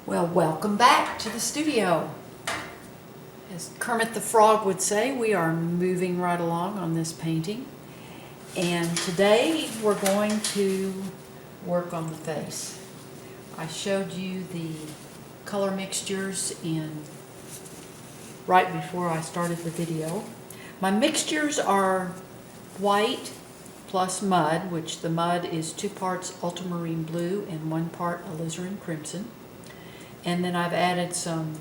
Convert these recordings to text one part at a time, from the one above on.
Well, welcome back to the studio. As Kermit the Frog would say, we are moving right along on this painting. And today we're going to work on the face. I showed you the color mixtures right before I started the video. My mixtures are white plus mud, which the mud is 2 parts ultramarine blue and 1 part alizarin crimson. And then I've added some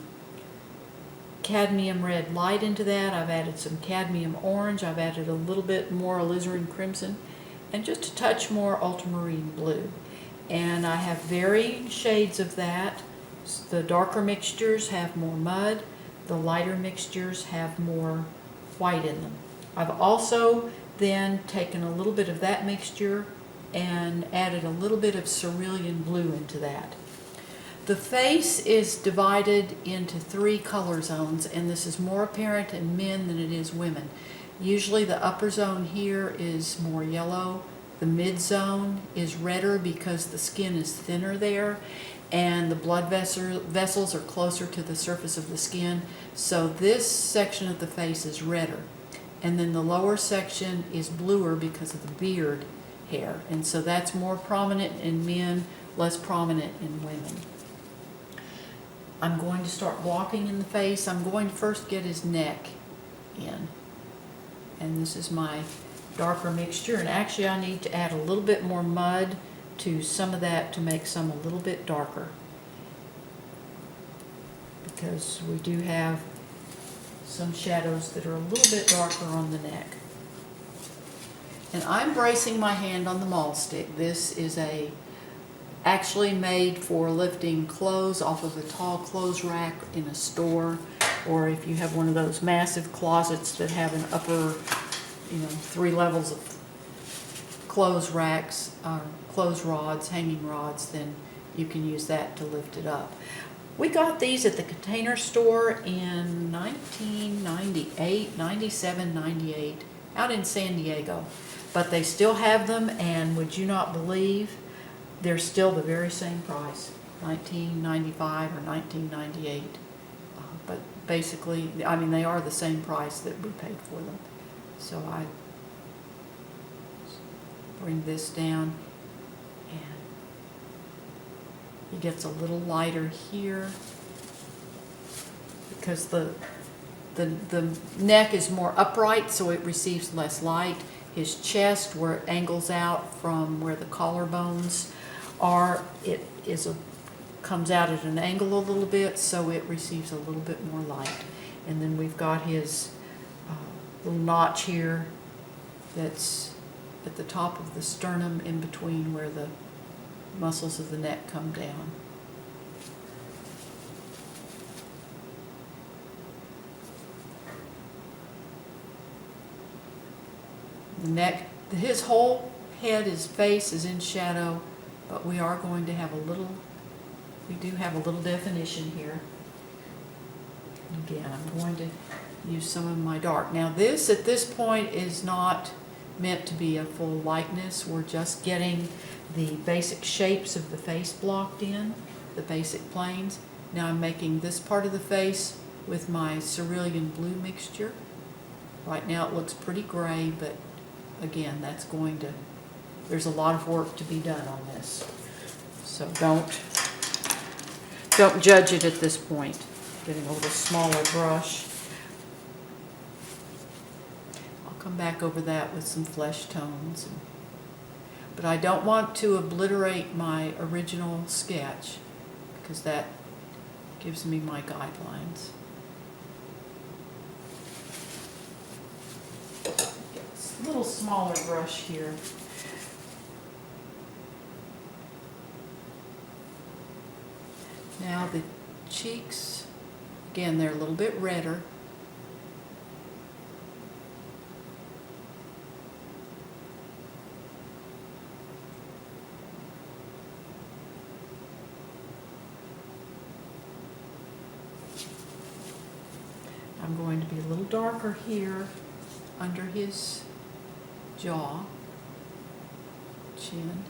cadmium red light into that. I've added some cadmium orange. I've added a little bit more alizarin crimson and just a touch more ultramarine blue. And I have varying shades of that. The darker mixtures have more mud. The lighter mixtures have more white in them. I've also then taken a little bit of that mixture and added a little bit of cerulean blue into that. The face is divided into 3 color zones, and this is more apparent in men than it is women. Usually the upper zone here is more yellow. The mid zone is redder because the skin is thinner there, and the blood vessels are closer to the surface of the skin. So this section of the face is redder. And then the lower section is bluer because of the beard hair. And so that's more prominent in men, less prominent in women. I'm going to start blocking in the face. I'm going to first get his neck in. And this is my darker mixture. And actually I need to add a little bit more mud to some of that to make some a little bit darker. Because we do have some shadows that are a little bit darker on the neck. And I'm bracing my hand on the maul stick. This is actually made for lifting clothes off of a tall clothes rack in a store, or if you have one of those massive closets that have an upper, 3 levels of clothes racks, clothes rods, hanging rods, then you can use that to lift it up. We got these at the Container Store in 1998, 97, 98, out in San Diego. But they still have them, and would you not believe, they're still the very same price, $19.95 or $19.98. But basically, they are the same price that we paid for them. So I bring this down, and he gets a little lighter here because the neck is more upright, so it receives less light. His chest, where it angles out from where the collarbones are, comes out at an angle a little bit, so it receives a little bit more light. And then we've got his little notch here that's at the top of the sternum, in between where the muscles of the neck come down. The neck, his whole head, his face is in shadow, but we are going to have we do have a little definition here. Again, I'm going to use some of my dark. Now this, at this point, is not meant to be a full likeness. We're just getting the basic shapes of the face blocked in, the basic planes. Now I'm making this part of the face with my cerulean blue mixture. Right now it looks pretty gray, but again, there's a lot of work to be done on this. So don't judge it at this point. Getting a little smaller brush. I'll come back over that with some flesh tones. But I don't want to obliterate my original sketch, because that gives me my guidelines. A little smaller brush here. Now the cheeks, again, they're a little bit redder. I'm going to be a little darker here under his jaw, chin.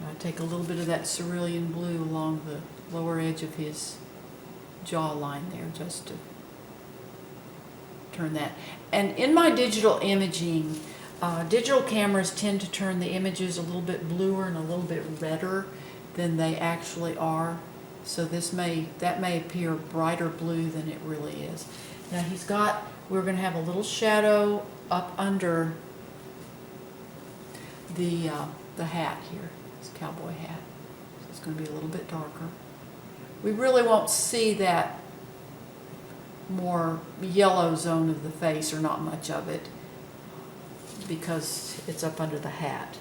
I take a little bit of that cerulean blue along the lower edge of his jawline there, just to turn that. And in my digital imaging, digital cameras tend to turn the images a little bit bluer and a little bit redder than they actually are. So that may appear brighter blue than it really is. Now we're going to have a little shadow up under the hat here, this cowboy hat. So it's going to be a little bit darker. We really won't see that more yellow zone of the face, or not much of it, because it's up under the hat.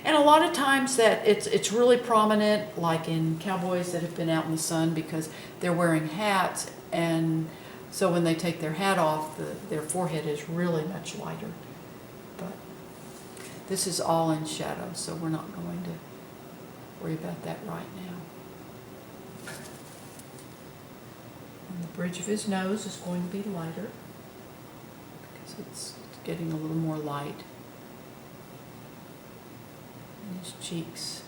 And a lot of times that it's really prominent, like in cowboys that have been out in the sun, because they're wearing hats, and so when they take their hat off, their forehead is really much lighter. But this is all in shadow, so we're not going to worry about that right now. And the bridge of his nose is going to be lighter, because it's getting a little more light. And his cheeks.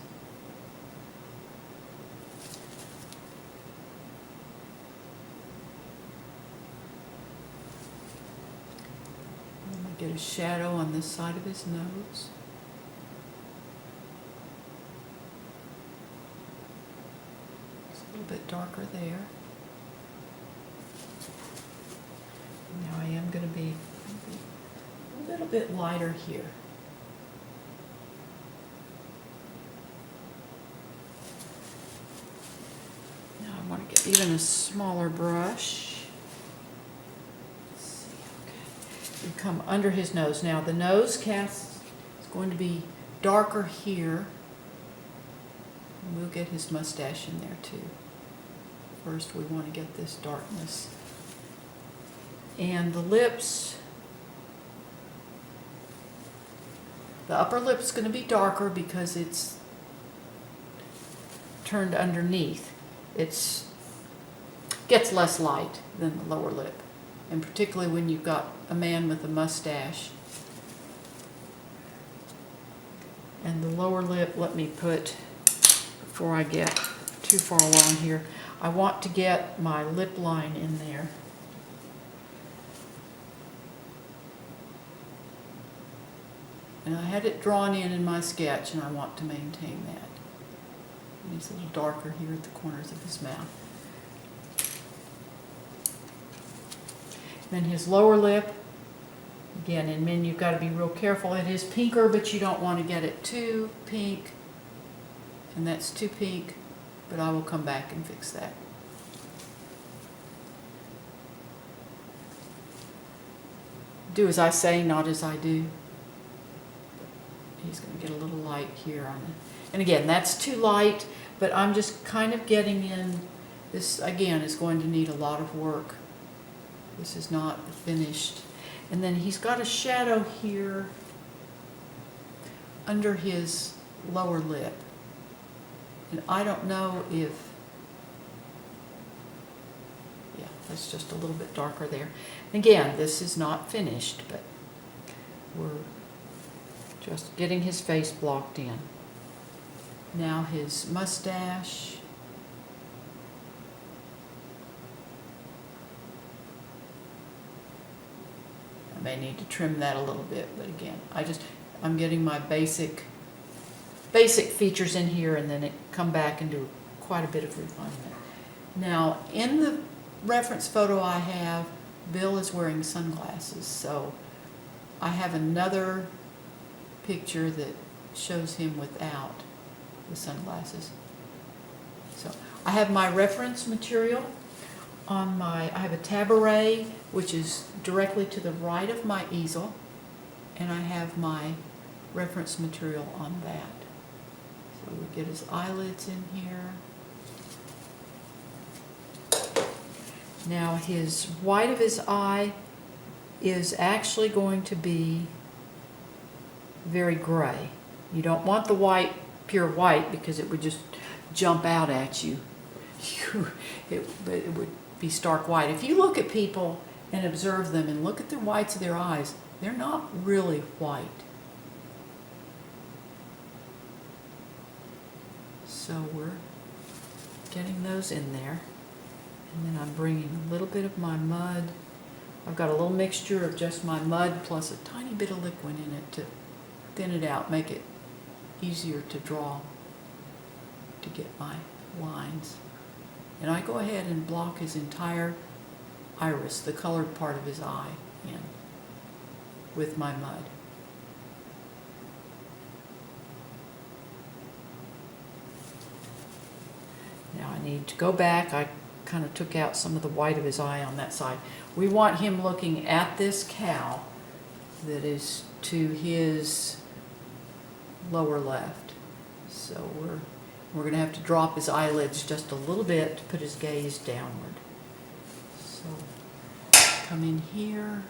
Get a shadow on this side of his nose. It's a little bit darker there. Now I am going to be a little bit lighter here. Now I want to get even a smaller brush. We come under his nose. Now the nose cast is going to be darker here. And we'll get his mustache in there too. First we want to get this darkness. And the lips, the upper lip is going to be darker because it's turned underneath. It gets less light than the lower lip. And particularly when you've got a man with a mustache. And the lower lip, let me put, before I get too far along here, I want to get my lip line in there. And I had it drawn in my sketch, and I want to maintain that. And he's a little darker here at the corners of his mouth. Then his lower lip, again, in men you've got to be real careful. It is pinker, but you don't want to get it too pink. And that's too pink, but I will come back and fix that. Do as I say, not as I do. He's going to get a little light here on it. And again, that's too light, but I'm just kind of getting in. This, again, is going to need a lot of work. This is not finished. And then he's got a shadow here under his lower lip. And I don't know if, yeah, that's just a little bit darker there. Again, this is not finished, but we're just getting his face blocked in. Now his mustache. I may need to trim that a little bit, but again, I'm getting my basic features in here, and then it come back and do quite a bit of refinement. Now, in the reference photo I have, Bill is wearing sunglasses, so I have another picture that shows him without the sunglasses. So I have my reference material on I have a tab array which is directly to the right of my easel, and I have my reference material on that. So we get his eyelids in here. Now his white of his eye is actually going to be very gray. You don't want the white, pure white, because it would just jump out at you. It would be stark white. If you look at people and observe them and look at the whites of their eyes, they're not really white. So we're getting those in there. And then I'm bringing a little bit of my mud. I've got a little mixture of just my mud plus a tiny bit of liquid in it to thin it out, make it easier to draw, to get my lines. And I go ahead and block his entire iris, the colored part of his eye, in with my mud. Now I need to go back. I kind of took out some of the white of his eye on that side. We want him looking at this cow that is to his lower left. So we're going to have to drop his eyelids just a little bit to put his gaze downward. So come in here.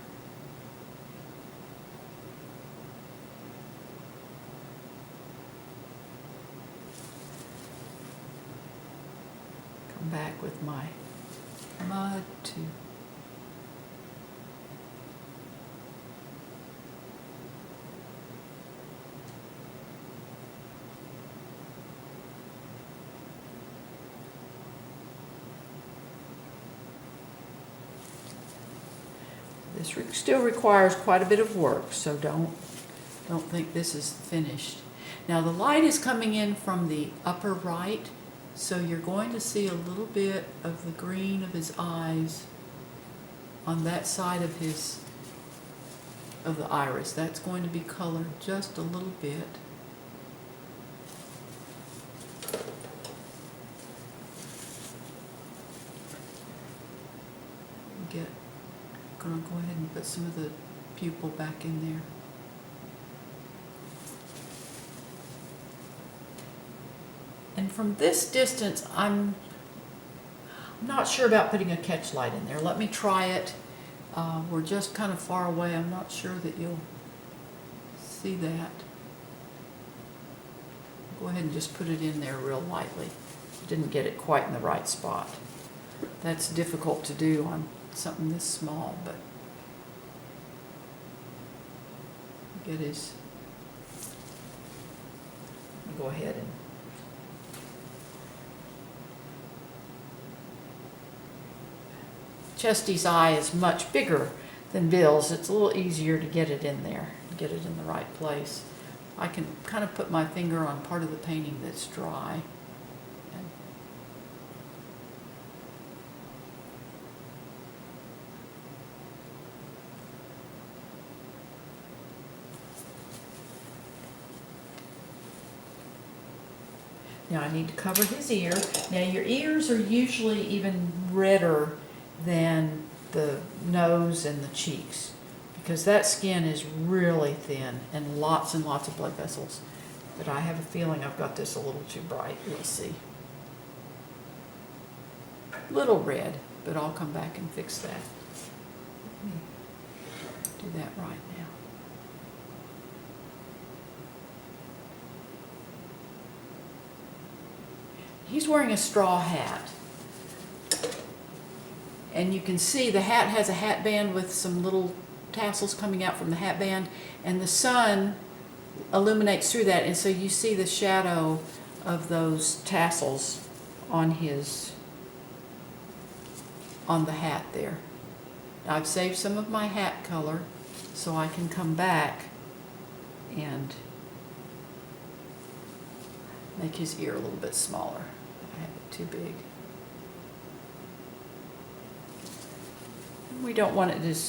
Come back with my mud to this still requires quite a bit of work, so don't think this is finished. Now the light is coming in from the upper right, so you're going to see a little bit of the green of his eyes on that side of the iris. That's going to be colored just a little bit. I'm going to go ahead and put some of the pupil back in there. And from this distance, I'm not sure about putting a catch light in there. Let me try it. We're just kind of far away. I'm not sure that you'll see that. Go ahead and just put it in there real lightly. Didn't get it quite in the right spot. That's difficult to do on something this small, but get his, go ahead and Chesty's eye is much bigger than Bill's. It's a little easier to get it in there, get it in the right place. I can kind of put my finger on part of the painting that's dry. Now I need to cover his ear. Now your ears are usually even redder than the nose and the cheeks because that skin is really thin and lots of blood vessels. But I have a feeling I've got this a little too bright. We'll see. Little red, but I'll come back and fix that. Let me do that right now. He's wearing a straw hat. And you can see the hat has a hat band with some little tassels coming out from the hat band, and the sun illuminates through that, and so you see the shadow of those tassels on the hat there. Now I've saved some of my hat color so I can come back and make his ear a little bit smaller. I have it too big. We don't want it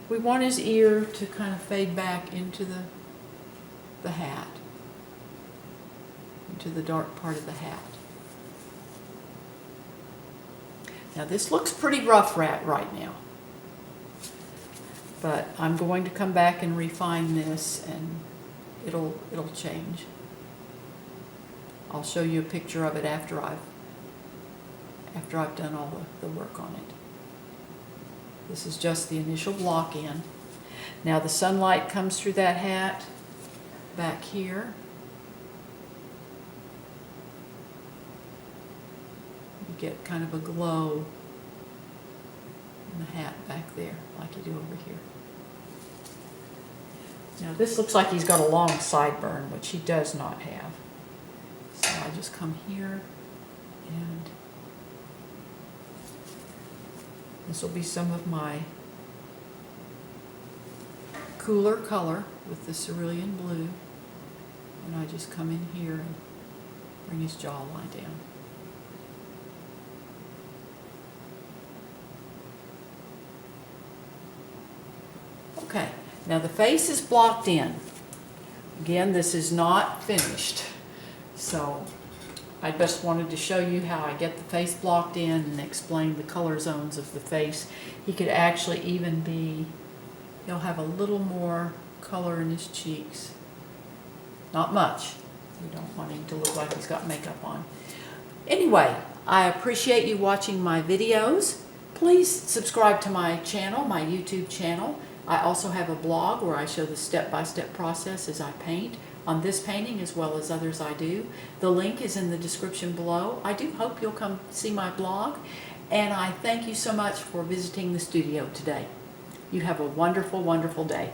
we want his ear to kind of fade back into the hat, into the dark part of the hat. Now this looks pretty rough right now, but I'm going to come back and refine this, and it'll change. I'll show you a picture of it after I've done all the work on it. This is just the initial block in. Now the sunlight comes through that hat back here. You get kind of a glow in the hat back there, like you do over here. Now this looks like he's got a long sideburn, which he does not have. So I I just come here, and this will be some of my cooler color with the cerulean blue, and I just come in here and bring his jawline down. Okay, now the face is blocked in. Again, this is not finished, so I just wanted to show you how I get the face blocked in and explain the color zones of the face. He could actually even be, he'll have a little more color in his cheeks. Not much. You don't want him to look like he's got makeup on. Anyway, I appreciate you watching my videos. Please subscribe to my channel, my YouTube channel. I also have a blog where I show the step-by-step process as I paint on this painting as well as others I do. The link is in the description below. I do hope you'll come see my blog, and I thank you so much for visiting the studio today. You have a wonderful, wonderful day.